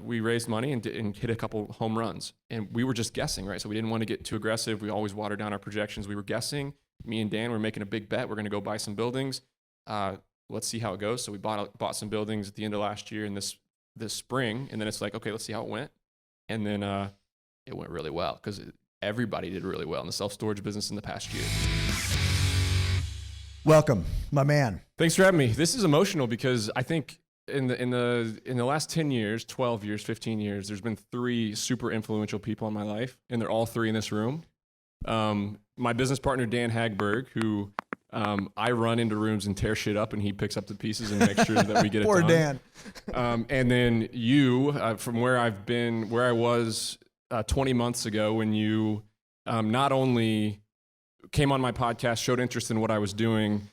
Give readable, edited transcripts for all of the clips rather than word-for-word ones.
we raised money and hit a couple home runs. And we were just guessing, right? So we didn't want to get too aggressive. We always watered down our projections. We were guessing. Me and Dan were making a big bet. We're going to go buy some buildings. Let's see how it goes. So we bought some buildings at the end of last year and this spring. And then it's like, okay, let's see how it went. And then it went really well because everybody did really well in the self-storage business in the past year. Welcome, my man. Thanks for having me. This is emotional because I think in the last 10 years, 12 years, 15 years, there's been 3 super influential people in my life, and they're all 3 in this room. My business partner, Dan Hagberg, who I run into rooms and tear shit up, and he picks up the pieces and makes sure that we get it Poor done. Dan. And then you, from where I was 20 months ago, when you not only came on my podcast, showed interest in what I was doing,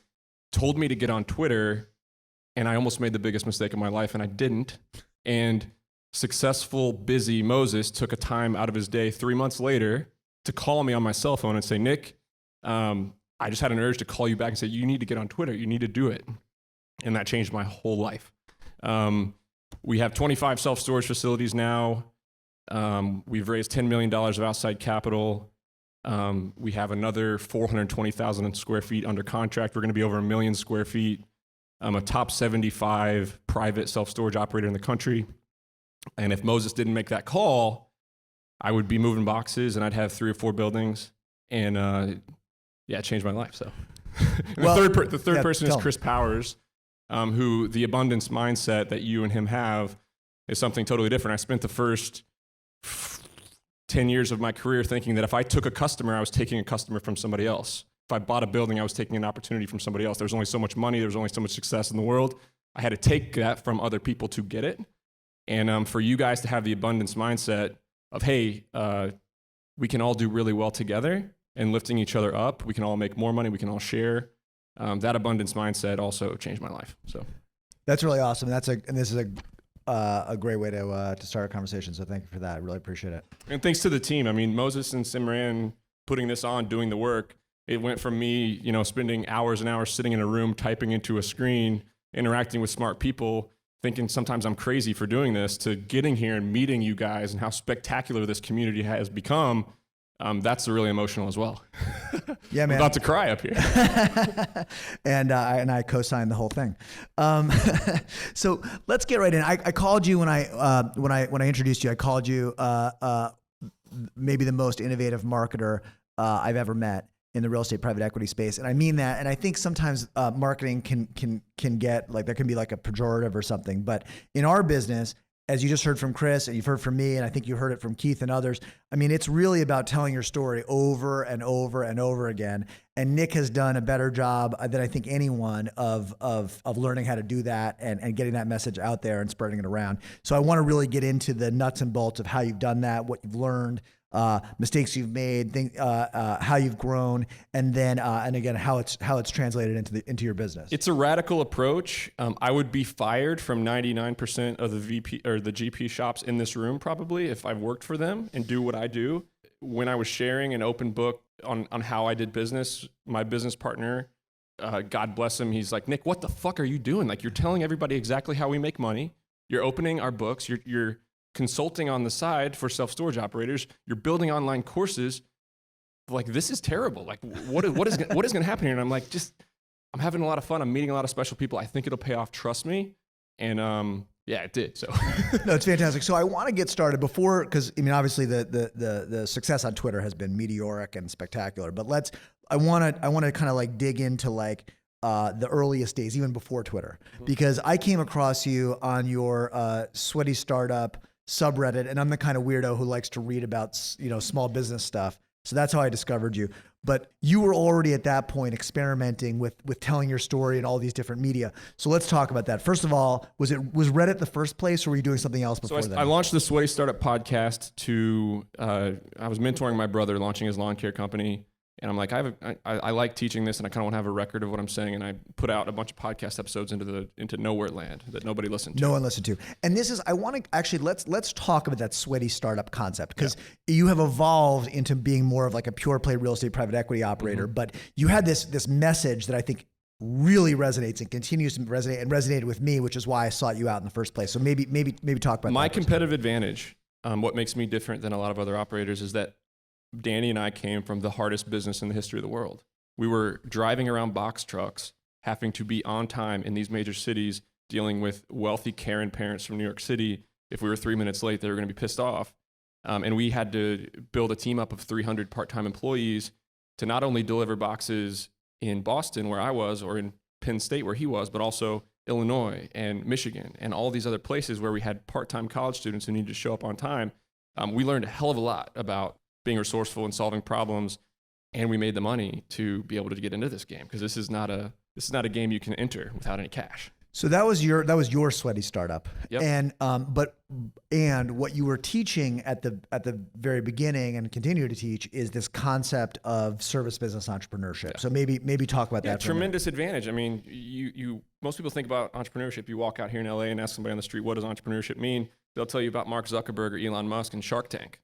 told me to get on Twitter, and I almost made the biggest mistake of my life, and I didn't. And successful, busy Moses took a time out of his day 3 months later to call me on my cell phone and say, Nick, I just had an urge to call you back and say, you need to get on Twitter. You need to do it. And that changed my whole life. We have 25 self-storage facilities now. We've raised $10 million of outside capital. We have another 420,000 square feet under contract. We're going to be over 1 million square feet. I'm a top 75 private self-storage operator in the country. And if Moses didn't make that call, I would be moving boxes and I'd have 3 or 4 buildings. And it changed my life. So the third person is Chris Powers, who the abundance mindset that you and him have is something totally different. I spent the first 10 years of my career thinking that if I took a customer, I was taking a customer from somebody else. If I bought a building, I was taking an opportunity from somebody else. There was only so much money. There was only so much success in the world. I had to take that from other people to get it. And for you guys to have the abundance mindset of, hey, we can all do really well together and lifting each other up. We can all make more money. We can all share. That abundance mindset also changed my life. So that's really awesome. And this is a great way to start a conversation. So thank you for that. I really appreciate it. And thanks to the team. I mean, Moses and Simran putting this on, doing the work. It went from me, spending hours and hours sitting in a room, typing into a screen, interacting with smart people, thinking sometimes I'm crazy for doing this, to getting here and meeting you guys and how spectacular this community has become. That's really emotional as well. Yeah, man. I'm about to cry up here. and I co-signed the whole thing. So let's get right in. I called you when I introduced you. I called you maybe the most innovative marketer I've ever met in the real estate private equity space. And I mean that. And I think sometimes marketing can get like, there can be like a pejorative or something. But in our business, as you just heard from Chris and you've heard from me, and I think you heard it from Keith and others, I mean, it's really about telling your story over and over and over again. And Nick has done a better job than I think anyone of learning how to do that and getting that message out there and spreading it around. So I want to really get into the nuts and bolts of how you've done that, what you've learned, mistakes you've made, how you've grown, and then and again how it's translated into your business. It's a radical approach. I would be fired from 99% of the VP or the GP shops in this room probably if I worked for them and do what I do. When I was sharing an open book on how I did business, my business partner, God bless him, he's like, Nick, what the fuck are you doing? Like, you're telling everybody exactly how we make money. You're opening our books. You're consulting on the side for self-storage operators. You're building online courses. Like, this is terrible. Like, what is going to happen here? And I'm like, I'm having a lot of fun. I'm meeting a lot of special people. I think it'll pay off. Trust me. And it did. So no, it's fantastic. So I want to get started before, because I mean, obviously the success on Twitter has been meteoric and spectacular. But I want to kind of like dig into like the earliest days, even before Twitter, because I came across you on your Sweaty Startup subreddit, and I'm the kind of weirdo who likes to read about small business stuff. So that's how I discovered you. But you were already at that point experimenting with telling your story in all these different media. So let's talk about that. First of all, was Reddit the first place, or were you doing something else before that? I launched the Sweaty Startup podcast I was mentoring my brother launching his lawn care company. And I'm like, I like teaching this, and I kind of want to have a record of what I'm saying. And I put out a bunch of podcast episodes into nowhere land that nobody listened to. No one listened to. And this is, I want to actually, let's talk about that Sweaty Startup concept, because you have evolved into being more of like a pure play real estate private equity operator. Mm-hmm. But you had this message that I think really resonates and continues to resonate and resonated with me, which is why I sought you out in the first place. So maybe talk about my that competitive advantage. What makes me different than a lot of other operators is that Danny and I came from the hardest business in the history of the world. We were driving around box trucks, having to be on time in these major cities, dealing with wealthy Karen parents from New York City. If we were 3 minutes late, they were going to be pissed off. And we had to build a team up of 300 part-time employees to not only deliver boxes in Boston, where I was, or in Penn State, where he was, but also Illinois and Michigan and all these other places where we had part-time college students who needed to show up on time. We learned a hell of a lot about being resourceful and solving problems, and we made the money to be able to get into this game, because this is not a game you can enter without any cash. So that was your sweaty startup. Yep. And what you were teaching at the very beginning and continue to teach is this concept of service business entrepreneurship. Yeah. So maybe talk about that. Tremendous advantage. I mean, you most people think about entrepreneurship. You walk out here in LA and ask somebody on the street, what does entrepreneurship mean? They'll tell you about Mark Zuckerberg or Elon Musk and Shark Tank,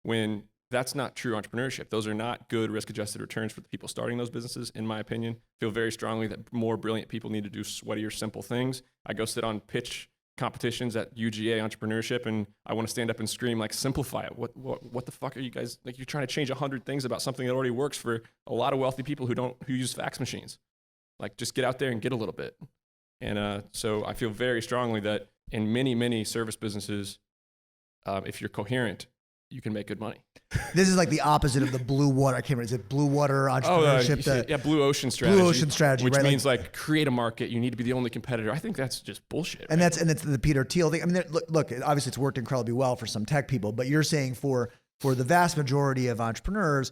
when that's not true entrepreneurship. Those are not good risk-adjusted returns for the people starting those businesses, in my opinion. I feel very strongly that more brilliant people need to do sweatier, simple things. I go sit on pitch competitions at UGA Entrepreneurship, and I want to stand up and scream, like, simplify it. What the fuck are you guys, like, you're trying to change 100 things about something that already works for a lot of wealthy people who use fax machines. Like, just get out there and get a little bit. And so I feel very strongly that in many, many service businesses, if you're coherent, you can make good money. This is like the opposite of the blue water. I can't remember. Is it blue water entrepreneurship? Blue ocean strategy. Blue ocean strategy, which right? means like create a market. You need to be the only competitor. I think that's just bullshit. And right? That's the Peter Thiel thing. I mean, look, obviously it's worked incredibly well for some tech people, but you're saying for the vast majority of entrepreneurs,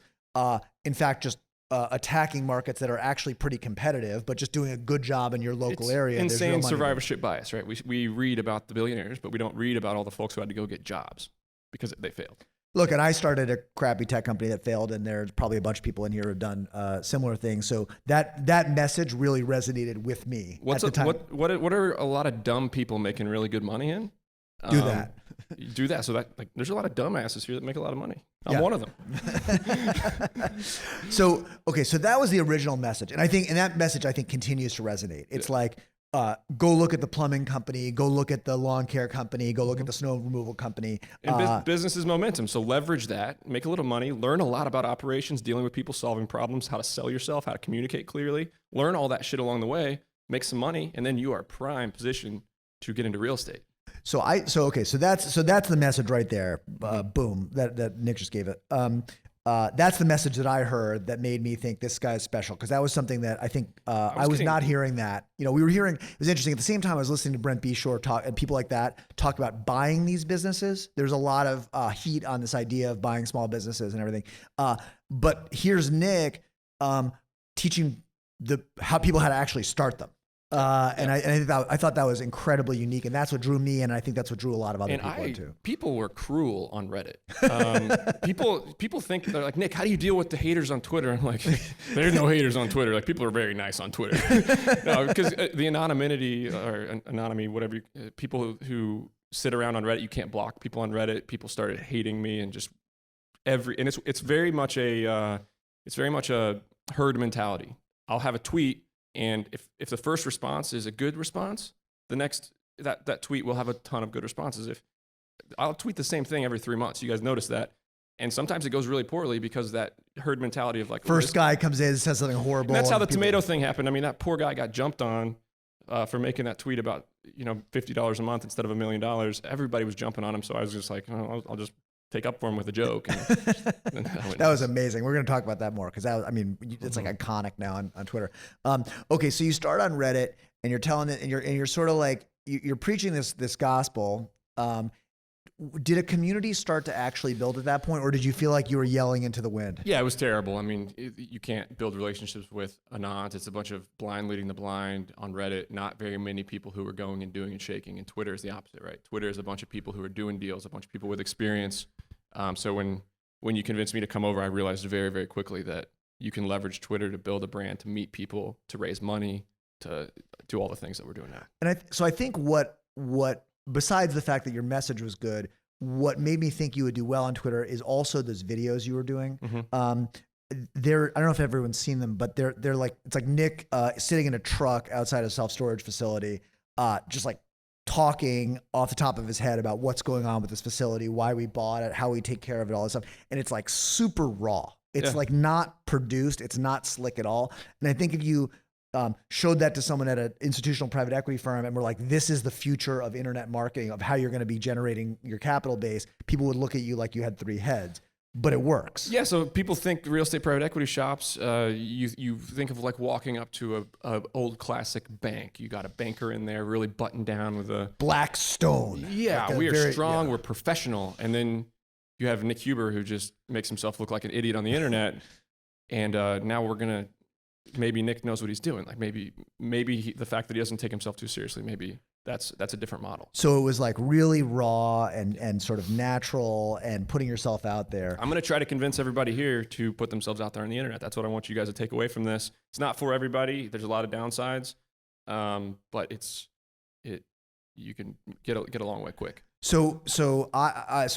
in fact, just attacking markets that are actually pretty competitive, but just doing a good job in your local area. Insane survivorship bias, right? We read about the billionaires, but we don't read about all the folks who had to go get jobs because they failed. Look, and I started a crappy tech company that failed, and there's probably a bunch of people in here who have done similar things. So that message really resonated with me at the time. What are a lot of dumb people making really good money in? Do that. Do that. So that, like, there's a lot of dumbasses here that make a lot of money. I'm one of them. So that was the original message, and that message continues to resonate. It's like, go look at the plumbing company, go look at the lawn care company, go look at the snow removal company. And business is momentum. So leverage that, make a little money, learn a lot about operations, dealing with people, solving problems, how to sell yourself, how to communicate clearly, learn all that shit along the way, make some money, and then you are prime position to get into real estate. So that's the message right there. Boom, that Nick just gave it. That's the message that I heard that made me think this guy is special, because that was something that I think I was not hearing that. We were hearing, it was interesting. At the same time, I was listening to Brent Beshore talk and people like that talk about buying these businesses. There's a lot of heat on this idea of buying small businesses and everything. But here's Nick teaching how people how to actually start them. And I thought that was incredibly unique, and that's what drew me, and I think that's what drew a lot of other people too. People were cruel on Reddit. People think, they're like, Nick, how do you deal with the haters on Twitter? I'm like, there's no haters on Twitter. Like, people are very nice on Twitter. No, because the anonymity or anonymity, whatever, people who sit around on Reddit, you can't block people on Reddit. People started hating me, and just and it's very much a herd mentality. I'll have a tweet, and if the first response is a good response, the next that tweet will have a ton of good responses. If I'll tweet the same thing every 3 months, you guys notice that, and sometimes it goes really poorly because that herd mentality of like first guy comes in, says something horrible. And that's how the tomato thing happened. I mean, that poor guy got jumped on for making that tweet about $50 a month instead of $1 million. Everybody was jumping on him, so I was just like, oh, I'll just take up for him with a joke. And that was amazing. We're going to talk about that more, because it's like iconic now on Twitter. Okay, so you start on Reddit, and you're telling it, and you're sort of like you're preaching this gospel. Did a community start to actually build at that point, or did you feel like you were yelling into the wind? Yeah, it was terrible. I mean, you can't build relationships with anons. It's a bunch of blind leading the blind on Reddit. Not very many people who are going and doing and shaking. And Twitter is the opposite, right? Twitter is a bunch of people who are doing deals, a bunch of people with experience. So when you convinced me to come over, I realized very, very quickly that you can leverage Twitter to build a brand, to meet people, to raise money, to do all the things that we're doing now. And I think what besides the fact that your message was good, what made me think you would do well on Twitter is also those videos you were doing. Mm-hmm. I don't know if everyone's seen them, but they're like, it's like Nick sitting in a truck outside a self-storage facility, just like talking off the top of his head about what's going on with this facility, why we bought it, how we take care of it, all this stuff. And it's like super raw. It's like not produced. It's not slick at all. And I think if you showed that to someone at an institutional private equity firm and we're like, this is the future of internet marketing, of how you're going to be generating your capital base, people would look at you like you had 3 heads. But it works. Yeah, so people think real estate private equity shops, you think of like walking up to a old classic bank. You got a banker in there really buttoned down with a... Blackstone. Yeah, like we are strong, we're professional. And then you have Nick Huber who just makes himself look like an idiot on the internet. And now we're going to... Maybe Nick knows what he's doing. Like maybe the fact that he doesn't take himself too seriously, maybe that's a different model. So it was like really raw and sort of natural and putting yourself out there. I'm going to try to convince everybody here to put themselves out there on the internet. That's what I want you guys to take away from this. It's not for everybody. There's a lot of downsides, but you can get a long way quick. So I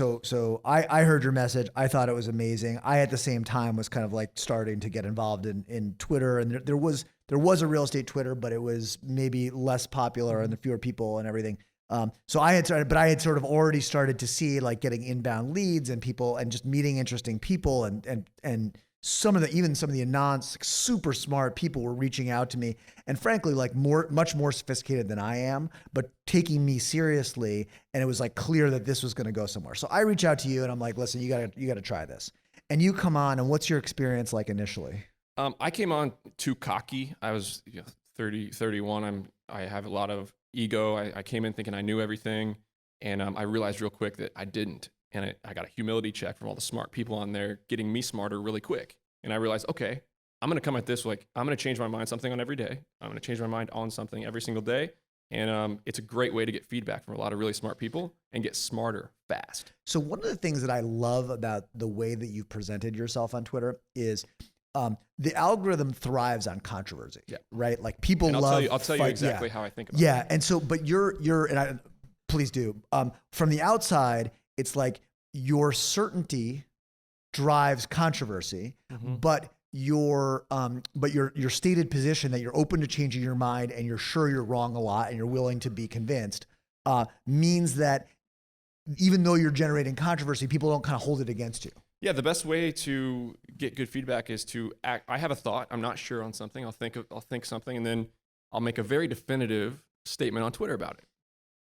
heard your message. I thought it was amazing. I at the same time was kind of like starting to get involved in Twitter, and there was a real estate Twitter, but it was maybe less popular and the fewer people and everything. So I had sort of already started to see like getting inbound leads and people and just meeting interesting people and some of the super smart people were reaching out to me, and frankly, like much more sophisticated than I am, but taking me seriously. And it was like clear that this was going to go somewhere. So I reach out to you and I'm like, listen, you got to try this. And you come on, and what's your experience like initially? I came on too cocky. I was 30, 31. I have a lot of ego. I came in thinking I knew everything, and I realized real quick that I didn't. And I got a humility check from all the smart people on there getting me smarter really quick. And I realized, okay, I'm going to come at this like, I'm going to change my mind something on every day. I'm going to change my mind on something every single day. And it's a great way to get feedback from a lot of really smart people and get smarter fast. So one of the things that I love about the way that you've presented yourself on Twitter is the algorithm thrives on controversy, right? Like people love. I'll tell you exactly how I think about it. Yeah. And so, but please do. From the outside, it's like your certainty drives controversy, but your stated position that you're open to changing your mind and you're sure you're wrong a lot and you're willing to be convinced means that even though you're generating controversy, people don't kind of hold it against you. Yeah, the best way to get good feedback is to act. I have a thought. I'm not sure on something. I'll think something, and then I'll make a very definitive statement on Twitter about it.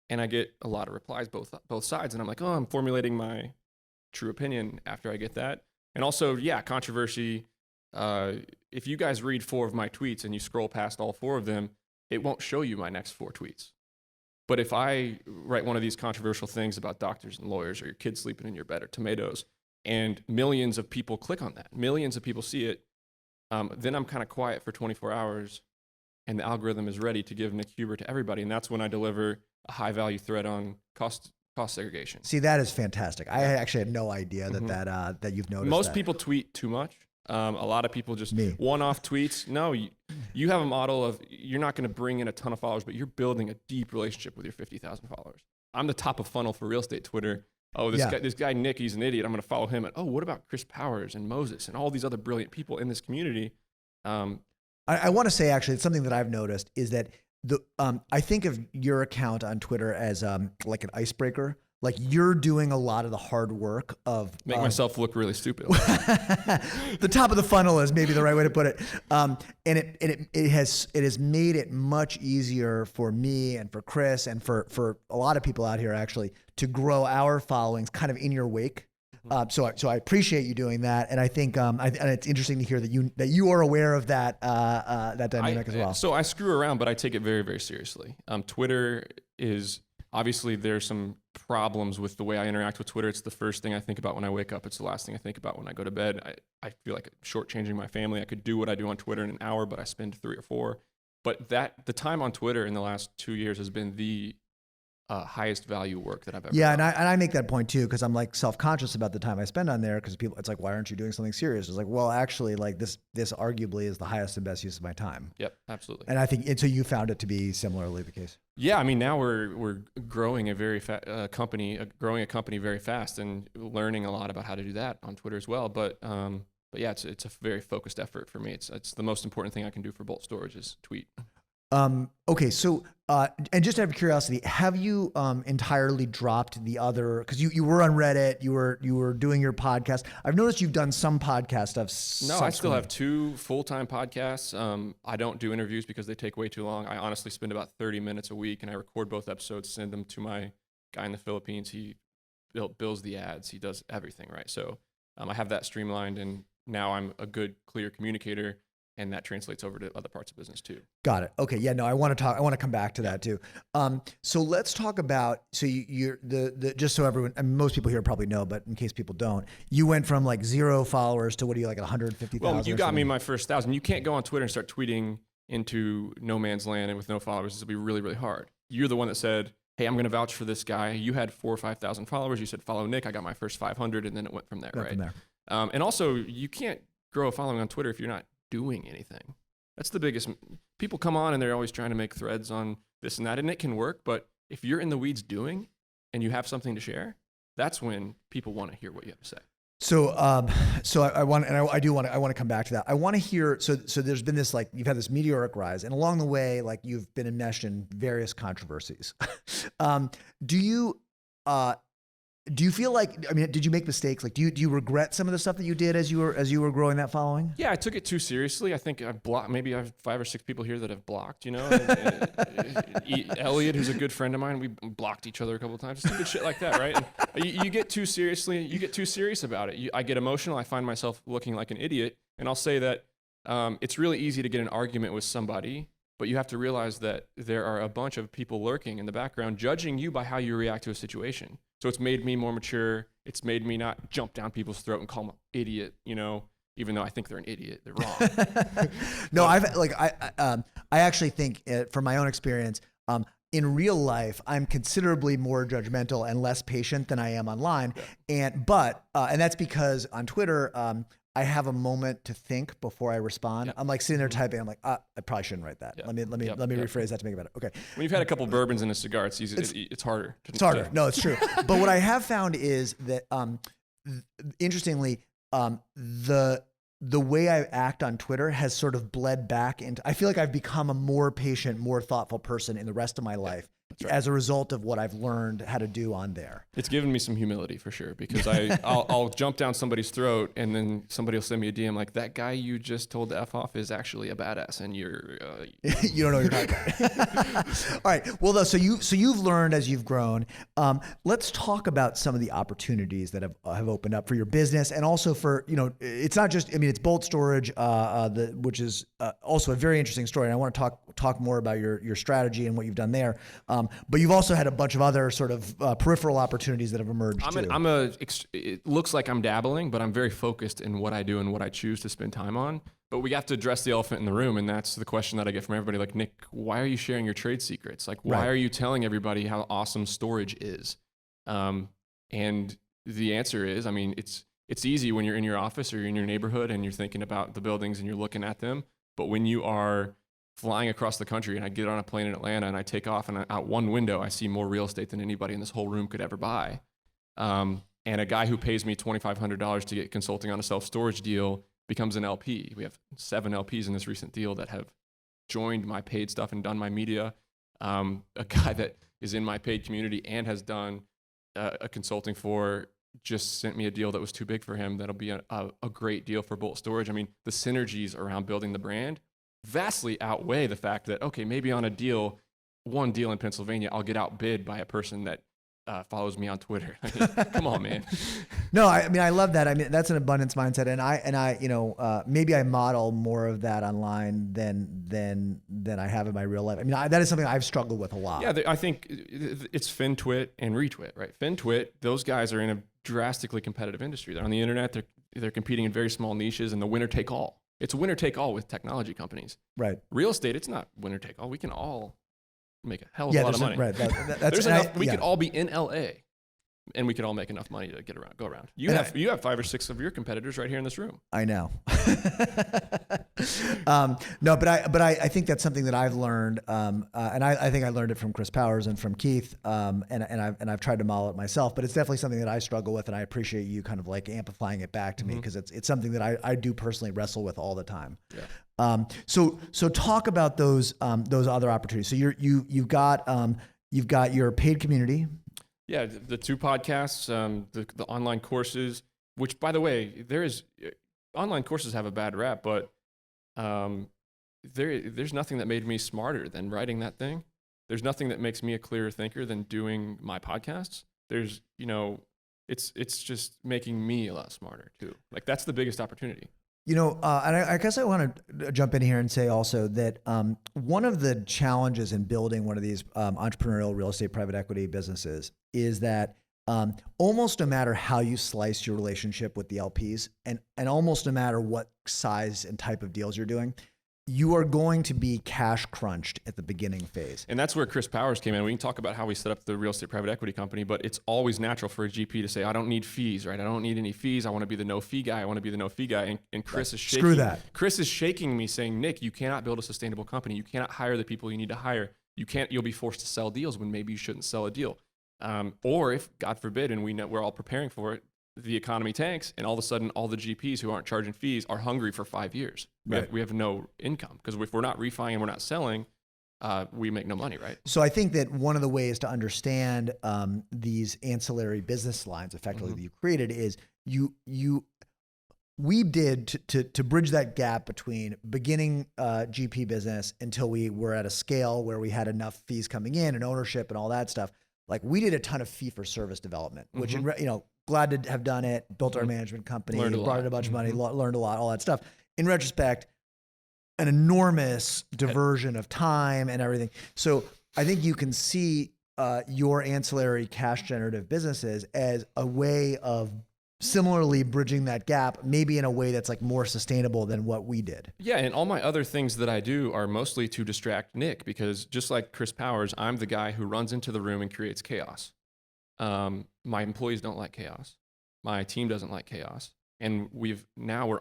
And I get a lot of replies, both sides. And I'm like, oh, I'm formulating my true opinion after I get that. And also, yeah, controversy. If you guys read 4 of my tweets and you scroll past all 4 of them, it won't show you my next 4 tweets. But if I write one of these controversial things about doctors and lawyers or your kids sleeping in your bed or tomatoes, and millions of people click on that, millions of people see it, then I'm kind of quiet for 24 hours, and the algorithm is ready to give Nick Huber to everybody. And that's when I deliver a high value thread on cost segregation. See, that is fantastic. I actually had no idea that you've noticed. Most people tweet too much. A lot of people just one-off tweets. No, you have a model of you're not going to bring in a ton of followers, but you're building a deep relationship with your 50,000 followers. I'm the top of funnel for real estate Twitter. Oh, this guy Nick, he's an idiot. I'm going to follow him. And oh, what about Chris Powers and Moses and all these other brilliant people in this community? I want to say actually, it's something that I've noticed is that I think of your account on Twitter as like an icebreaker. Like you're doing a lot of the hard work of make myself look really stupid. The top of the funnel is maybe the right way to put it. And it has made it much easier for me and for Chris and for a lot of people out here actually to grow our followings kind of in your wake. So I appreciate you doing that, and I think and it's interesting to hear that you are aware of that dynamic as well. So I screw around, but I take it very, very seriously. Twitter is obviously there's some problems with the way I interact with Twitter. It's the first thing I think about when I wake up. It's the last thing I think about when I go to bed. I feel like shortchanging my family. I could do what I do on Twitter in an hour, but I spend 3 or 4. But the time on Twitter in the last 2 years has been the highest value work that I've ever done. And I make that point too, because I'm like self-conscious about the time I spend on there, because people, it's like, why aren't you doing something serious? It's like, well, actually, like this arguably is the highest and best use of my time. Yep, absolutely. And I think, and so you found it to be similarly the case. Yeah, I mean, now we're growing a company very fast and learning a lot about how to do that on Twitter as well. But But yeah, it's a very focused effort for me. It's the most important thing I can do for Bolt Storage is tweet. Okay, so and just out of curiosity, have you entirely dropped the other? Because you were on Reddit, you were doing your podcast. I've noticed you've done some podcast stuff. No, I still have 2 full-time podcasts. I don't do interviews because they take way too long. I honestly spend about 30 minutes a week, and I record both episodes, send them to my guy in the Philippines. He bills the ads. He does everything, right? So I have that streamlined, and now I'm a good, clear communicator. And that translates over to other parts of business too. Got it. Okay. Yeah. No, I want to come back to that too. So let's talk about. So you're just so everyone, I mean, most people here probably know, but in case people don't, you went from like 0 followers to what are you, like 150,000? Well, you got me my first 1,000. You can't go on Twitter and start tweeting into no man's land and with no followers. This will be really, really hard. You're the one that said, "Hey, I'm going to vouch for this guy." You had 4,000 or 5,000 followers. You said, "Follow Nick." I got my first 500, and then it went from there. Right. From there. And also, you can't grow a following on Twitter if you're not doing anything. That's the biggest. People come on and they're always trying to make threads on this and that, and it can work. But if you're in the weeds doing and you have something to share, that's when people want to hear what you have to say. So, I want to come back to that. I want to hear. So there's been this, like, you've had this meteoric rise, and along the way, like, you've been enmeshed in various controversies. Do you feel like, I mean, did you make mistakes? Like, do you regret some of the stuff that you did as you were growing that following? Yeah, I took it too seriously. I think I blocked, maybe I have 5 or 6 people here that have blocked, you know. Elliot, who's a good friend of mine, we blocked each other a couple of times. Stupid shit like that, right? And you get too serious about it. I get emotional. I find myself looking like an idiot. And I'll say that it's really easy to get an argument with somebody, but you have to realize that there are a bunch of people lurking in the background, judging you by how you react to a situation. So it's made me more mature. It's made me not jump down people's throat and call them an idiot, you know, even though I think they're an idiot. They're wrong. No, I actually think, from my own experience, in real life, I'm considerably more judgmental and less patient than I am online. Yeah. And that's because on Twitter, I have a moment to think before I respond. Yep. I'm like sitting there typing. I'm like, I probably shouldn't write that. Yep. Let me rephrase that to make it better. Okay. When you've had a couple bourbons in a cigar, it's easy. It's harder. It's harder. No, it's true. But what I have found is that, interestingly, the way I act on Twitter has sort of bled back into. I feel like I've become a more patient, more thoughtful person in the rest of my life. Right. As a result of what I've learned how to do on there. It's given me some humility for sure, because I'll jump down somebody's throat and then somebody will send me a DM like, that guy you just told to F off is actually a badass and you're... you don't know what you're talking about. All right. Well, though, so you've learned as you've grown. Let's talk about some of the opportunities that have opened up for your business, and also for, you know, it's not just, I mean, it's Bolt Storage, which is also a very interesting story. And I want to talk more about your strategy and what you've done there. But you've also had a bunch of other sort of peripheral opportunities that have emerged too. It looks like I'm dabbling, but I'm very focused in what I do and what I choose to spend time on. But we have to address the elephant in the room, and that's the question that I get from everybody. Like, Nick, why are you sharing your trade secrets? Like, why are you telling everybody how awesome storage is? And the answer is, I mean, it's easy when you're in your office or you're in your neighborhood and you're thinking about the buildings and you're looking at them. But when you are flying across the country and I get on a plane in Atlanta and I take off and out one window, I see more real estate than anybody in this whole room could ever buy. And a guy who pays me $2,500 to get consulting on a self-storage deal becomes an LP. We have 7 LPs in this recent deal that have joined my paid stuff and done my media. A guy that is in my paid community and has done a consulting for just sent me a deal that was too big for him. That'll be a great deal for Bolt Storage. I mean, the synergies around building the brand vastly outweigh the fact that, okay, maybe on one deal in Pennsylvania, I'll get outbid by a person that follows me on Twitter. I mean, come on, man. No, I mean, I love that. I mean, that's an abundance mindset. And I, you know, maybe I model more of that online than I have in my real life. I mean, that is something I've struggled with a lot. Yeah, I think it's FinTwit and Retwit, right? FinTwit, those guys are in a drastically competitive industry. They're on the internet. They're competing in very small niches, and the winner take all. It's winner take all with technology companies. Right. Real estate, it's not winner take all. We can all make a hell of a lot of money. Right. There's enough. We could all be in LA and we can all make enough money to go around. You And have 5 or 6 of your competitors right here in this room. I know. No, but I think that's something that I've learned, and I think I learned it from Chris Powers and from Keith, and I've tried to model it myself. But it's definitely something that I struggle with, and I appreciate you kind of like amplifying it back to me, because it's something that I do personally wrestle with all the time. Yeah. So talk about those other opportunities. So you've got your paid community. Yeah, the 2 podcasts, the online courses, which, by the way, online courses have a bad rap, but there's nothing that made me smarter than writing that thing. There's nothing that makes me a clearer thinker than doing my podcasts. There's, it's just making me a lot smarter too. Like, that's the biggest opportunity. And I guess I want to jump in here and say also that one of the challenges in building one of these entrepreneurial real estate private equity businesses is that almost no matter how you slice your relationship with the LPs, and almost no matter what size and type of deals you're doing, you are going to be cash crunched at the beginning phase. And that's where Chris Powers came in. We can talk about how we set up the real estate private equity company, but it's always natural for a GP to say, I don't need fees, right? I don't need any fees. I want to be the no fee guy. I want to be the no fee guy. And Chris is shaking. Screw that. Chris is shaking me saying, Nick, you cannot build a sustainable company. You cannot hire the people you need to hire. You'll be forced to sell deals when maybe you shouldn't sell a deal. Or if, God forbid, and we're all preparing for it, the economy tanks, and all of a sudden all the GPs who aren't charging fees are hungry for 5 years. Right. We have no income, because if we're not refining and we're not selling, we make no money, right? So I think that one of the ways to understand these ancillary business lines effectively that you created is we did to bridge that gap between beginning GP business until we were at a scale where we had enough fees coming in and ownership and all that stuff. Like, we did a ton of fee for service development, which, glad to have done it, built our management company, brought in a bunch of money, learned a lot, all that stuff. In retrospect, an enormous diversion of time and everything. So I think you can see your ancillary cash generative businesses as a way of similarly bridging that gap, maybe in a way that's like more sustainable than what we did. Yeah, and all my other things that I do are mostly to distract Nick, because just like Chris Powers, I'm the guy who runs into the room and creates chaos. My employees don't like chaos. My team doesn't like chaos. And we're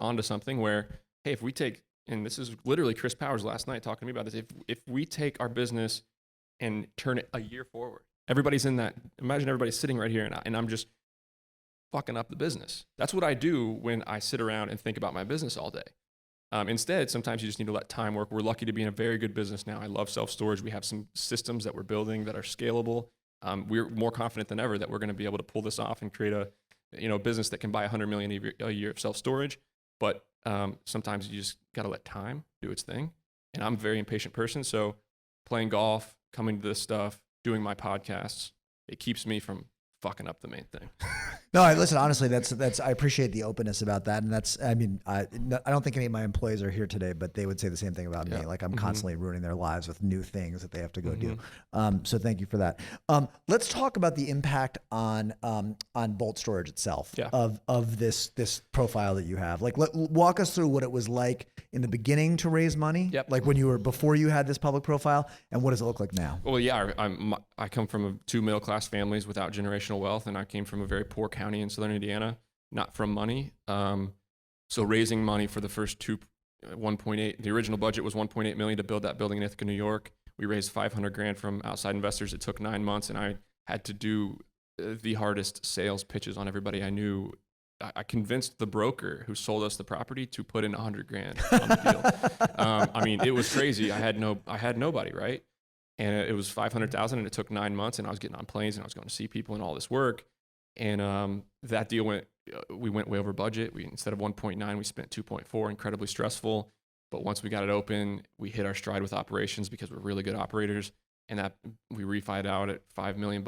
onto something where, hey, if we take, and this is literally Chris Powers last night talking to me about this, if we take our business and turn it a year forward, imagine everybody sitting right here and I'm just fucking up the business. That's what I do when I sit around and think about my business all day. Instead, sometimes you just need to let time work. We're lucky to be in a very good business now. I love self-storage. We have some systems that we're building that are scalable. We're more confident than ever that we're going to be able to pull this off and create a business that can buy $100 million a year of self-storage. But sometimes you just got to let time do its thing. And I'm a very impatient person. So playing golf, coming to this stuff, doing my podcasts, it keeps me from fucking up the main thing. No, listen, honestly, that's, I appreciate the openness about that. And I don't think any of my employees are here today, but they would say the same thing about me. Like, I'm constantly ruining their lives with new things that they have to go do. So thank you for that. Let's talk about the impact on Bolt Storage itself of this profile that you have. Like, walk us through what it was like in the beginning to raise money, like before you had this public profile, and what does it look like now? Well, yeah, I come from 2 middle-class families without generational wealth, and I came from a very poor county in Southern Indiana, not from money. So raising money for the first 1.8, the original budget was 1.8 million to build that building in Ithaca, New York. We raised 500 grand from outside investors. It took 9 months, and I had to do the hardest sales pitches on everybody I knew. I convinced the broker who sold us the property to put in 100 grand on the deal. It was crazy. I had nobody, right? And it was 500,000, and it took 9 months, and I was getting on planes, and I was going to see people and all this work. And that deal we went way over budget. Instead of 1.9, we spent 2.4, incredibly stressful. But once we got it open, we hit our stride with operations because we're really good operators. And that we refied out at $5 million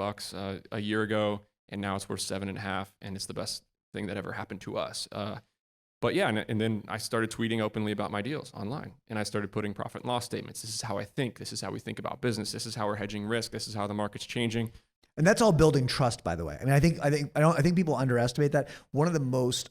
a year ago, and now it's worth 7.5, and it's the best thing that ever happened to us. But yeah, and then I started tweeting openly about my deals online, and I started putting profit and loss statements. This is how I think. This is how we think about business. This is how we're hedging risk. This is how the market's changing. And that's all building trust, by the way. I mean, I think people underestimate that. One of the most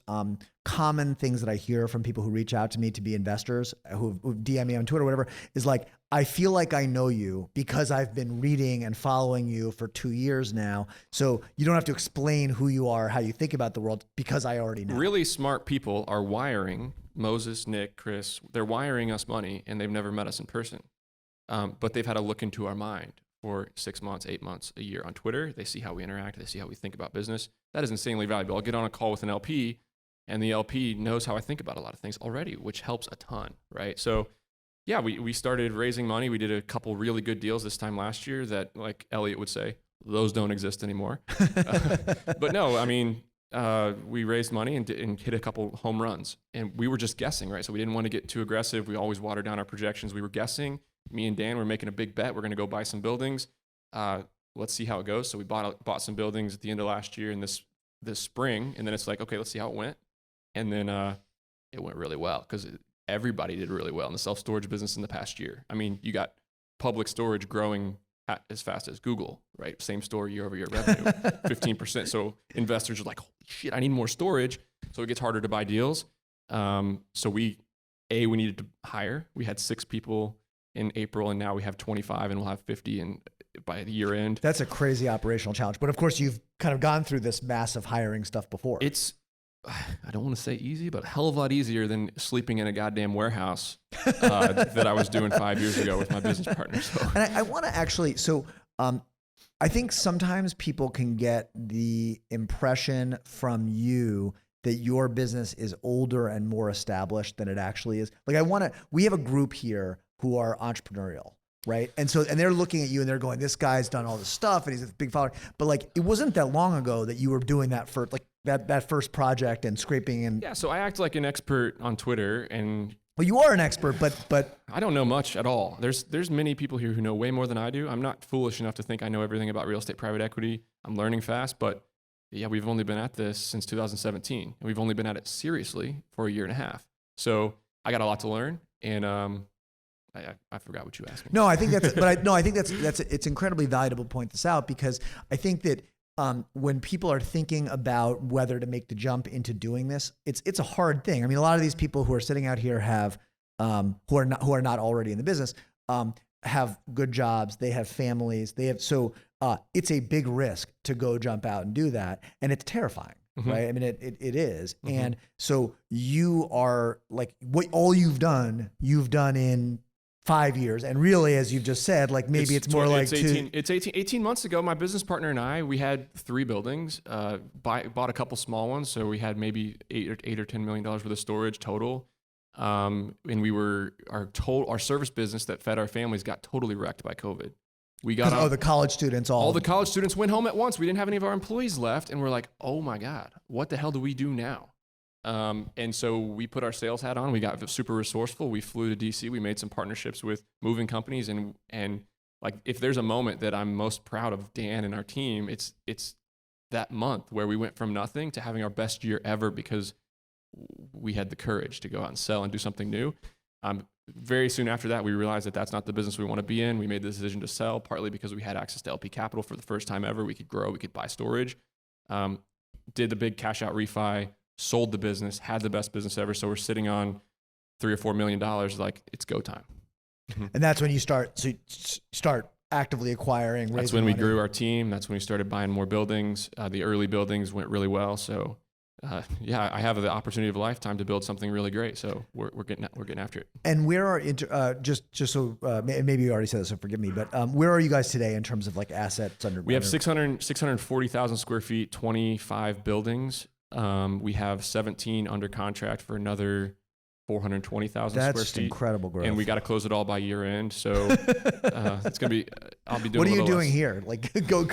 common things that I hear from people who reach out to me to be investors, who DM me on Twitter or whatever, is like, I feel like I know you because I've been reading and following you for 2 years now. So you don't have to explain who you are, how you think about the world, because I already know. Really smart people are wiring Moses, Nick, Chris. They're wiring us money, and they've never met us in person. But they've had to look into our mind for 6 months, 8 months, a year on Twitter. They see how we interact. They see how we think about business. That is insanely valuable. I'll get on a call with an LP, and the LP knows how I think about a lot of things already, which helps a ton, right? So yeah, we started raising money. We did a couple really good deals this time last year that, like Elliot would say, those don't exist anymore. But no, I mean, we raised money and hit a couple home runs. And we were just guessing, right? So we didn't want to get too aggressive. We always watered down our projections. We were guessing. Me and Dan were making a big bet. We're going to go buy some buildings. Let's see how it goes. So we bought some buildings at the end of last year and this spring. And then it's like, okay, let's see how it went. And then it went really well because everybody did really well in the self-storage business in the past year. I mean, you got public storage growing as fast as Google, right? Same store year-over-year revenue, 15%. So investors are like, holy shit, I need more storage. So it gets harder to buy deals. So we needed to hire. We had 6 people in April, and now we have 25, and we'll have 50 by the year end. That's a crazy operational challenge. But of course, you've kind of gone through this massive hiring stuff before. I don't want to say easy, but a hell of a lot easier than sleeping in a goddamn warehouse that I was doing 5 years ago with my business partner. So. And I want to actually, I think sometimes people can get the impression from you that your business is older and more established than it actually is. Like we have a group here who are entrepreneurial, right? And they're looking at you and they're going, this guy's done all this stuff and he's a big follower. But like, it wasn't that long ago that you were doing that for like that first project and scraping and. Yeah. So I act like an expert on Twitter and. Well, you are an expert, but. I don't know much at all. There's many people here who know way more than I do. I'm not foolish enough to think I know everything about real estate private equity. I'm learning fast, but yeah, we've only been at this since 2017 and we've only been at it seriously for a year and a half. So I got a lot to learn and, I forgot what you asked me. No, I think it's incredibly valuable to point this out because I think that when people are thinking about whether to make the jump into doing this, it's a hard thing. I mean, a lot of these people who are sitting out here who are not already in the business have good jobs, they have families, it's a big risk to go jump out and do that, and it's terrifying. Mm-hmm. Right. I mean, it is. Mm-hmm. And so you are like all you've done in 5 years. And really, as you've just said, like maybe it's more like 18 months ago, my business partner and I, we had 3 buildings, bought a couple small ones. So we had maybe $8 or $10 million worth of storage total. And our service business that fed our families got totally wrecked by COVID. We got the college students, all the college students went home at once. We didn't have any of our employees left. And we're like, oh my God, what the hell do we do now? And so we put our sales hat on, we got super resourceful. We flew to DC, we made some partnerships with moving companies. And like, if there's a moment that I'm most proud of Dan and our team, it's that month where we went from nothing to having our best year ever because we had the courage to go out and sell and do something new. Very soon after that, we realized that that's not the business we want to be in. We made the decision to sell, partly because we had access to LP capital for the first time ever. We could grow, we could buy storage. Did the big cash out refi, sold the business, had the best business ever. So we're sitting on $3 or $4 million. Like, it's go time. And that's when you start actively acquiring. That's when we grew our team. That's when we started buying more buildings. The early buildings went really well. So I have the opportunity of a lifetime to build something really great. So we're getting after it. And where are just so maybe you already said this, so forgive me, but where are you guys today in terms of like assets under? We have 640,000 square feet, 25 buildings. We have 17 under contract for another 420,000 square feet. That's incredible growth. And we got to close it all by year end. So it's gonna be. I'll be doing. What are you doing here? Like go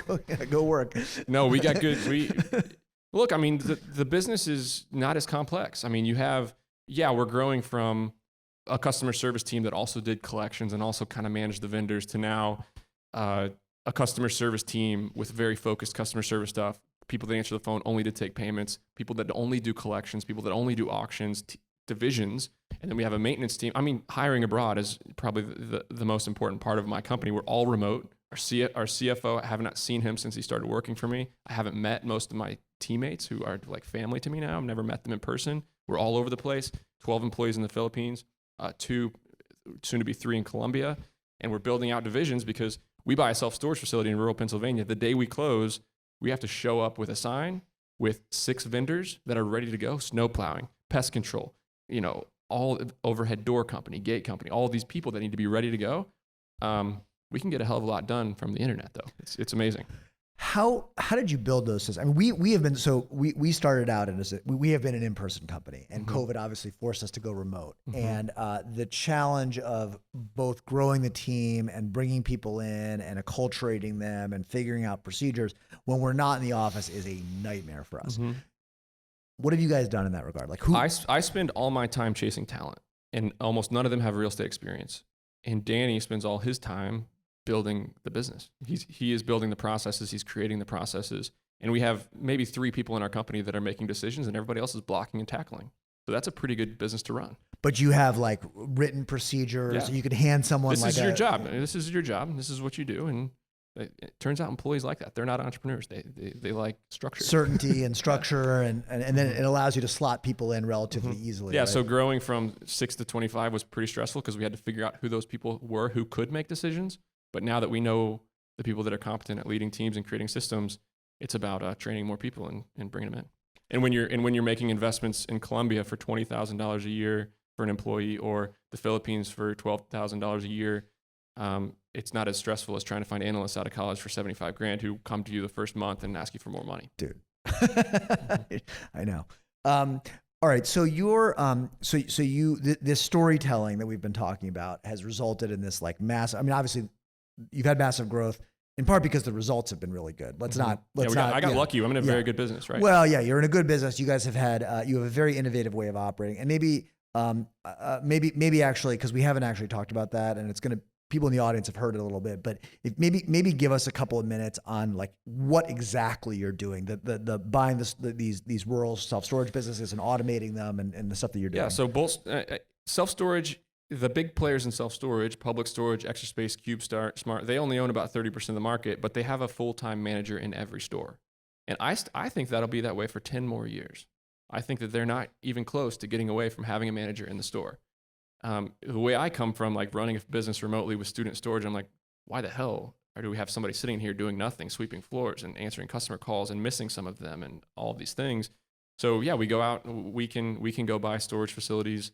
work. No, we got good. Look, I mean, the business is not as complex. I mean, we're growing from a customer service team that also did collections and also kind of managed the vendors to now a customer service team with very focused customer service stuff. People that answer the phone only to take payments, people that only do collections, people that only do auctions, divisions. And then we have a maintenance team. I mean, hiring abroad is probably the most important part of my company. We're all remote. Our CFO, I have not seen him since he started working for me. I haven't met most of my teammates who are like family to me now. I've never met them in person. We're all over the place. 12 employees in the Philippines, 2, soon to be 3 in Colombia. And we're building out divisions because we buy a self-storage facility in rural Pennsylvania. The day we close, we have to show up with a sign with 6 vendors that are ready to go, snow plowing, pest control, all overhead door company, gate company, all these people that need to be ready to go. We can get a hell of a lot done from the internet though. It's amazing. How did you build those systems? I mean, we started out we have been an in-person company, and COVID obviously forced us to go remote. And the challenge of both growing the team and bringing people in and acculturating them and figuring out procedures when we're not in the office is a nightmare for us. What have you guys done in that regard? Like, I spend all my time chasing talent, and almost none of them have real estate experience. And Danny spends all his time building the business. He is building the processes. He's creating the processes. And we have maybe 3 people in our company that are making decisions, and everybody else is blocking and tackling. So that's a pretty good business to run. But you have like written procedures. Yeah. You could hand someone this is your job. This is your job. This is what you do. And it turns out employees like that. They're not entrepreneurs. They like structure. Certainty and structure. And then it allows you to slot people in relatively easily. Yeah. Right? So growing from 6 to 25 was pretty stressful because we had to figure out who those people were who could make decisions. But now that we know the people that are competent at leading teams and creating systems, it's about training more people and bringing them in. And when you're making investments in Colombia for $20,000 a year for an employee, or the Philippines for $12,000 a year, it's not as stressful as trying to find analysts out of college for $75,000 who come to you the first month and ask you for more money. Dude, I know. All right, so this storytelling that we've been talking about has resulted in this like massive. I mean, obviously, you've had massive growth in part because the results have been really good. I got lucky. I'm in a very good business, right? Well, yeah, you're in a good business. You guys have had you have a very innovative way of operating, and maybe actually, because we haven't actually talked about that, and people in the audience have heard it a little bit, but maybe give us a couple of minutes on like what exactly you're doing, the buying these rural self-storage businesses and automating them and the stuff that you're doing. Yeah, so both self-storage, the big players in self-storage, Public Storage, Extra Space, CubeStar, Smart, they only own about 30% of the market, but they have a full-time manager in every store. And I think that'll be that way for 10 more years. I think that they're not even close to getting away from having a manager in the store. The way I come from, like running a business remotely with student storage, I'm like, why the hell do we have somebody sitting here doing nothing, sweeping floors and answering customer calls and missing some of them and all of these things? So yeah, we go out, we can go buy storage facilities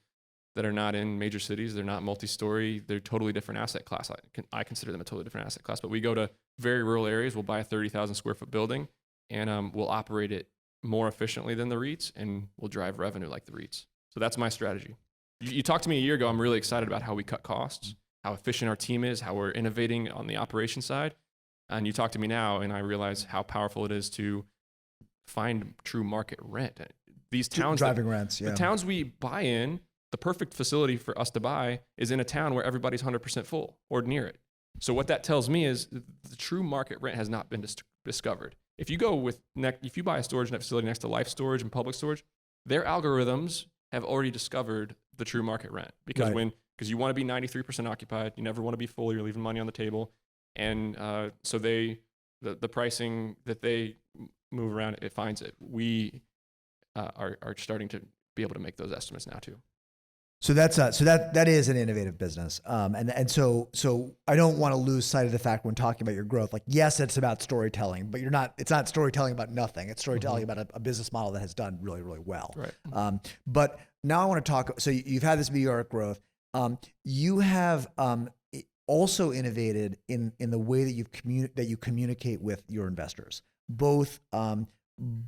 that are not in major cities. They're not multi-story. They're totally different asset class. I consider them a totally different asset class, but we go to very rural areas. We'll buy a 30,000 square foot building and we'll operate it more efficiently than the REITs, and we'll drive revenue like the REITs. So that's my strategy. You talked to me a year ago. I'm really excited about how we cut costs, how efficient our team is, how we're innovating on the operation side. And you talk to me now, and I realize how powerful it is to find true market rent. These towns, driving rents, yeah. The towns we buy in, the perfect facility for us to buy is in a town where everybody's 100% full or near it. So what that tells me is the true market rent has not been discovered. If you buy a storage net facility next to Life Storage and Public Storage, their algorithms have already discovered the true market rent because you want to be 93% occupied, you never want to be full, you're leaving money on the table, and so the pricing that they move around, it finds it. We are starting to be able to make those estimates now too. So that is an innovative business, and so I don't want to lose sight of the fact when talking about your growth. Like, yes, it's about storytelling, but it's not storytelling about nothing. It's storytelling about a business model that has done really, really well. Right. But now I want to talk. So you've had this meteoric growth. You have also innovated in the way that you communicate with your investors, both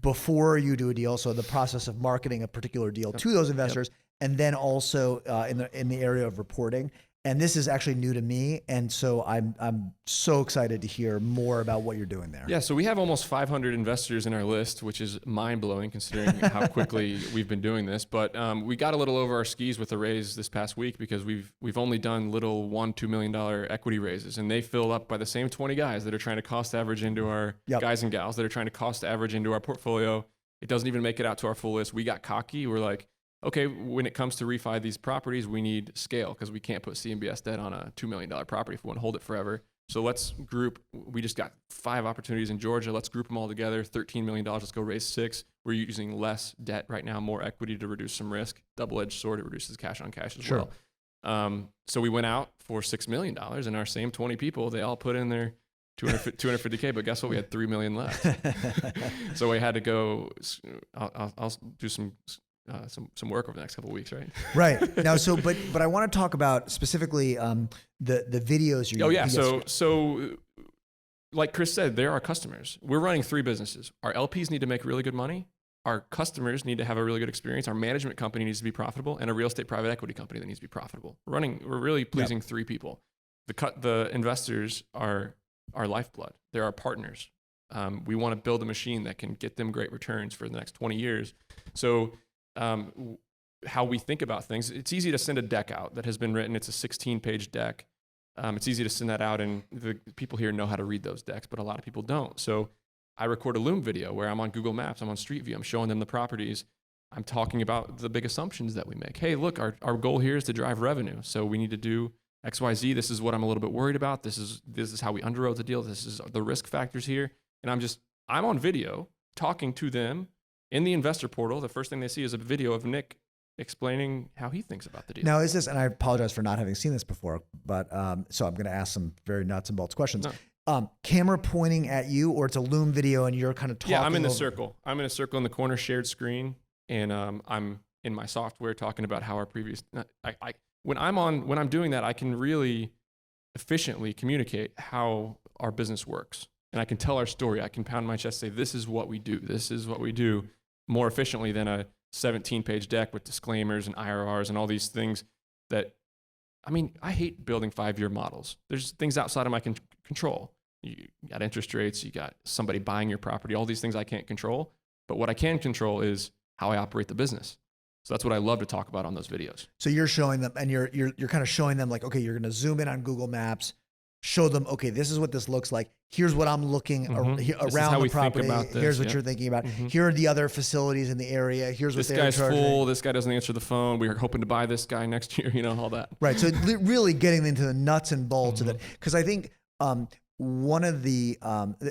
before you do a deal. So the process of marketing a particular deal to those investors. Yep. And then also in the area of reporting, and this is actually new to me, and so I'm so excited to hear more about what you're doing there. Yeah, so we have almost 500 investors in our list, which is mind blowing considering how quickly we've been doing this. But we got a little over our skis with the raise this past week because we've only done little $1-2 million equity raises, and they fill up by the same 20 guys that are trying to cost average into our guys and gals that are trying to cost average into our portfolio. It doesn't even make it out to our full list. We got cocky. We're like, okay, when it comes to refi these properties, we need scale because we can't put CMBS debt on a $2 million property if we want to hold it forever. So let's group. We just got 5 opportunities in Georgia. Let's group them all together. $13 million. Let's go raise 6. We're using less debt right now, more equity to reduce some risk. Double-edged sword. It reduces cash on cash as well. So we went out for $6 million, and our same 20 people, they all put in their 250K, but guess what? We had 3 million left. So we had to go, I'll do some work over the next couple of weeks, right? Right. Now, but I want to talk about specifically the videos you're using. Oh yeah. So like Chris said, they're our customers. We're running 3 businesses. Our LPs need to make really good money. Our customers need to have a really good experience. Our management company needs to be profitable, and a real estate private equity company that needs to be profitable. We're really pleasing 3 people. The investors are our lifeblood. They're our partners. We want to build a machine that can get them great returns for the next 20 years. So how we think about things, it's easy to send a deck out that has been written. It's a 16-page deck. It's easy to send that out, and the people here know how to read those decks, but a lot of people don't. So I record a Loom video where I'm on Google Maps, I'm on Street View, I'm showing them the properties. I'm talking about the big assumptions that we make. Hey, look, our goal here is to drive revenue. So we need to do X, Y, Z. This is what I'm a little bit worried about. This is how we underwrote the deal. This is the risk factors here. And I'm on video talking to them in the investor portal. The first thing they see is a video of Nick explaining how he thinks about the deal. Now, is this, and I apologize for not having seen this before, but so I'm going to ask some very nuts and bolts questions. No. Camera pointing at you, or it's a Loom video and you're kind of talking? Yeah, I'm in the circle. I'm in a circle in the corner, shared screen, and I'm in my software talking about how our previous. When I'm doing that, I can really efficiently communicate how our business works, and I can tell our story. I can pound my chest, say this is what we do. This is what we do, more efficiently than a 17-page deck with disclaimers and IRRs and all these things that. I mean, I hate building 5-year models. There's things outside of my control. You got interest rates, you got somebody buying your property, all these things I can't control. But what I can control is how I operate the business. So that's what I love to talk about on those videos. So you're showing them, and you're kind of showing them like, okay, you're going to zoom in on Google Maps, show them, okay, this is what this looks like. Here's what I'm looking around the property. Here's what you're thinking about. Here are the other facilities in the area. Here's what they're charging. This guy's full. This guy doesn't answer the phone. We are hoping to buy this guy next year. All that. Right. So really getting into the nuts and bolts of it, because I think one of the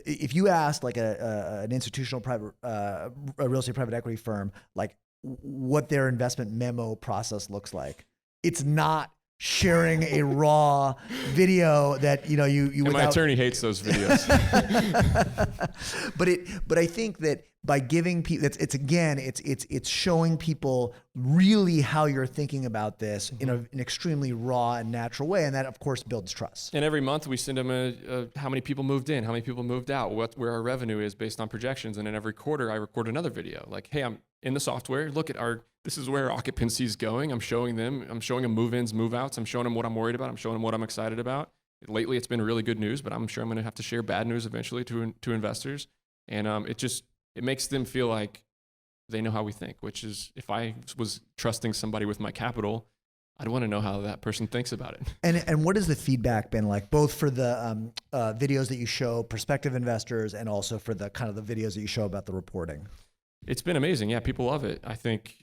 if you asked like an institutional a real estate private equity firm like what their investment memo process looks like, it's not sharing a raw video that you and my attorney hates those videos. but I think that by giving people, it's showing people really how you're thinking about this in an extremely raw and natural way, and that of course builds trust. And every month we send them how many people moved in, how many people moved out, where our revenue is based on projections, and then every quarter I record another video like, hey, I'm in the software. Look at this is where our occupancy is going. I'm showing them move-ins, move-outs. I'm showing them what I'm worried about. I'm showing them what I'm excited about. Lately, it's been really good news, but I'm sure I'm going to have to share bad news eventually to investors. And it makes them feel like they know how we think, which is if I was trusting somebody with my capital, I'd want to know how that person thinks about it. And what has the feedback been like, both for the videos that you show prospective investors and also for the kind of the videos that you show about the reporting? It's been amazing. Yeah, people love it. I think,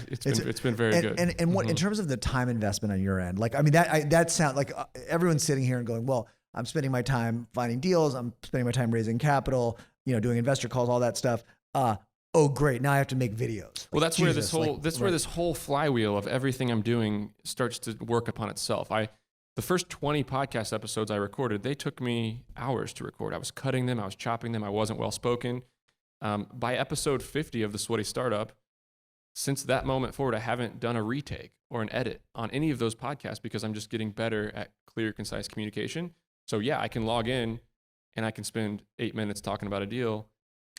it's been very good. And what in terms of the time investment on your end, like, I mean, that sounds like everyone's sitting here and going, well, I'm spending my time finding deals. I'm spending my time raising capital, doing investor calls, all that stuff. Oh, great. Now I have to make videos. Well, that's where this whole flywheel of everything I'm doing starts to work upon itself. The first 20 podcast episodes I recorded, they took me hours to record. I was cutting them. I was chopping them. I wasn't well-spoken. By episode 50 of The Sweaty Startup, since that moment forward, I haven't done a retake or an edit on any of those podcasts because I'm just getting better at clear, concise communication. So yeah, I can log in and I can spend 8 minutes talking about a deal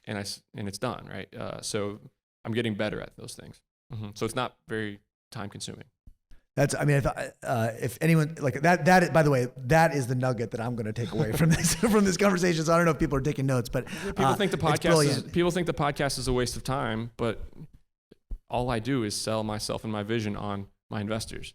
and it's done, right? So I'm getting better at those things. So it's not very time-consuming. If anyone like that, by the way, that is the nugget that I'm going to take away from this conversation. So I don't know if people are taking notes, but people think the podcast is a waste of time, but all I do is sell myself and my vision on my investors,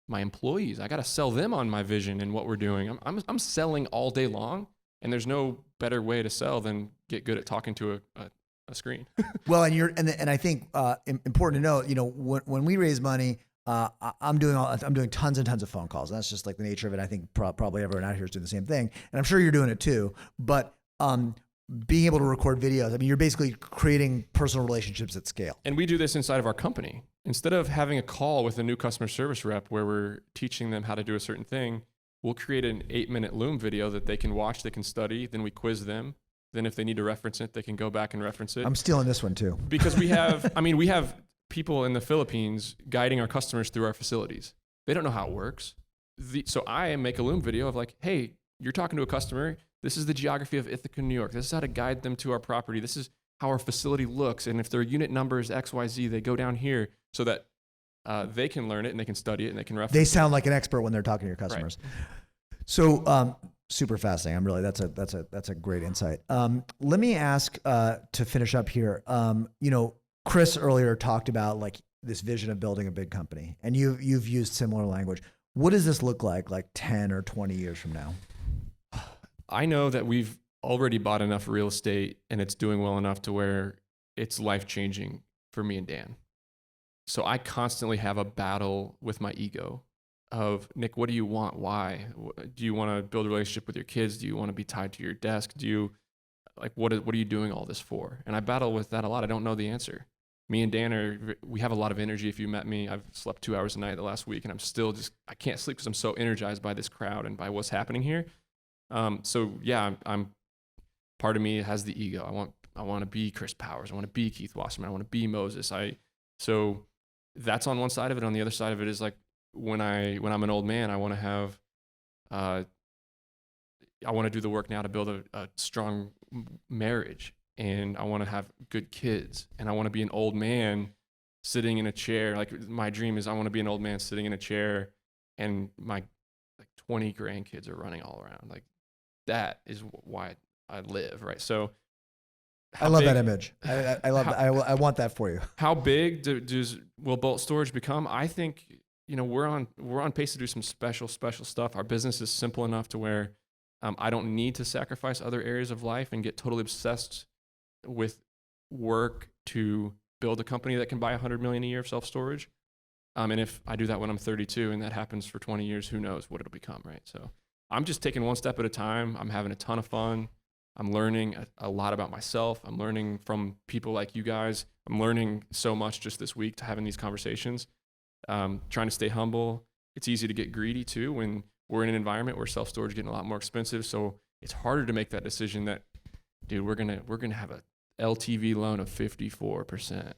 my employees. I got to sell them on my vision and what we're doing. I'm selling all day long, and there's no better way to sell than get good at talking to a screen. Well, and I think important to know, when we raise money. I'm doing tons and tons of phone calls. And that's just like the nature of it. I think probably everyone out here is doing the same thing, and I'm sure you're doing it too. But being able to record videos, I mean, you're basically creating personal relationships at scale. And we do this inside of our company. instead of having a call with a new customer service rep where we're teaching them how to do a certain thing, we'll create an 8-minute Loom video that they can watch, they can study, then we quiz them. Then if they need to reference it, they can go back and reference it. I'm stealing this one too. Because we have, we have people in the Philippines guiding our customers through our facilities. They don't know how it works. So I make a Loom video of like, hey, you're talking to a customer. This is the geography of Ithaca, New York. This is how to guide them to our property. This is how our facility looks. And if their unit number is XYZ, they go down here so that they can learn it and they can study it and they can reference it. They sound like an expert when they're talking to your customers. Right. So super fascinating. I'm really, that's a great insight. Let me ask to finish up here. Chris earlier talked about like this vision of building a big company, and you've used similar language. What does this look like 10 or 20 years from now? I know that we've already bought enough real estate and it's doing well enough to where it's life-changing for me and Dan. So I constantly have a battle with my ego of, Nick, what do you want? Why? Do you want to build a relationship with your kids? Do you want to be tied to your desk? What are you doing all this for? And I battle with that a lot. I don't know the answer. Me and Dan we have a lot of energy. If you met me, I've slept 2 hours a night the last week and I'm still I can't sleep because I'm so energized by this crowd and by what's happening here. So yeah, I'm part of me has the ego. I want to be Chris Powers. I want to be Keith Wasserman. I want to be Moses. So that's on one side of it. On the other side of it is like when I'm an old man, I want to have, I want to do the work now to build a strong marriage, and I want to have good kids, and I want to be an old man sitting in a chair. Like my dream is I want to be an old man sitting in a chair and my 20 grandkids are running all around. Like that is why I live, right? So I love that image. I love that. I want that for you. How big will bulk storage become? I think, we're on pace to do some special stuff. Our business is simple enough to where I don't need to sacrifice other areas of life and get totally obsessed with work to build a company that can buy $100 million a year of self-storage. And if I do that when I'm 32 and that happens for 20 years, who knows what it'll become, right? So I'm just taking one step at a time. I'm having a ton of fun. I'm learning a lot about myself. I'm learning from people like you guys. I'm learning so much just this week to having these conversations. Trying to stay humble. It's easy to get greedy too when we're in an environment where self-storage is getting a lot more expensive. So it's harder to make that decision that, dude, we're gonna have a LTV loan of 54%.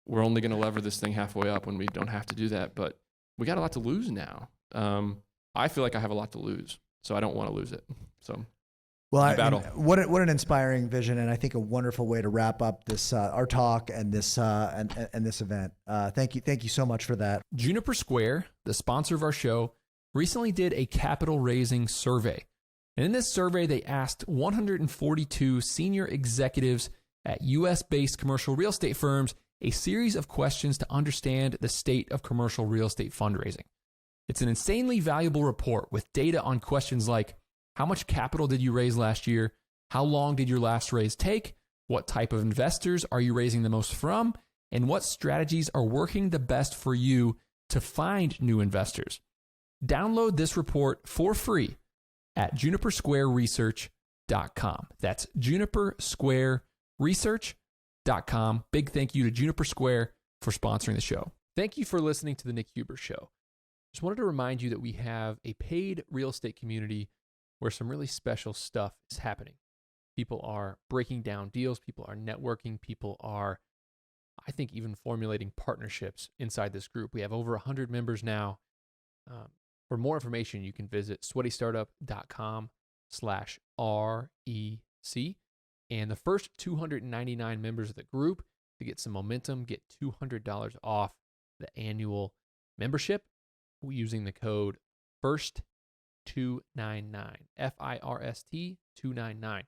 We're only gonna lever this thing halfway up when we don't have to do that. But we got a lot to lose now. I feel like I have a lot to lose, so I don't want to lose it. So. Well, what an inspiring vision, and I think a wonderful way to wrap up this our talk and this and this event. Thank you so much for that. Juniper Square, the sponsor of our show, recently did a capital raising survey, and in this survey, they asked 142 senior executives at U.S.-based commercial real estate firms a series of questions to understand the state of commercial real estate fundraising. It's an insanely valuable report with data on questions like, how much capital did you raise last year? How long did your last raise take? What type of investors are you raising the most from? And what strategies are working the best for you to find new investors? Download this report for free at junipersquareresearch.com. That's junipersquareresearch.com. Big thank you to Juniper Square for sponsoring the show. Thank you for listening to the Nick Huber Show. Just wanted to remind you that we have a paid real estate community where some really special stuff is happening. People are breaking down deals, people are networking, people are, I think, even formulating partnerships inside this group. We have over 100 members now. For more information, you can visit sweatystartup.com/REC. And the first 299 members of the group to get some momentum get $200 off the annual membership using the code FIRST299, FIRST 299.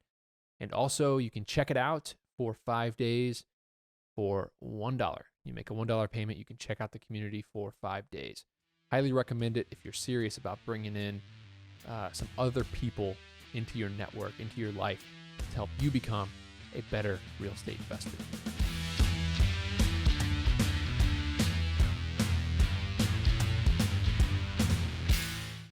And also you can check it out for 5 days for $1. You make a $1 payment, you can check out the community for 5 days. Highly recommend it if you're serious about bringing in some other people into your network, into your life to help you become a better real estate investor.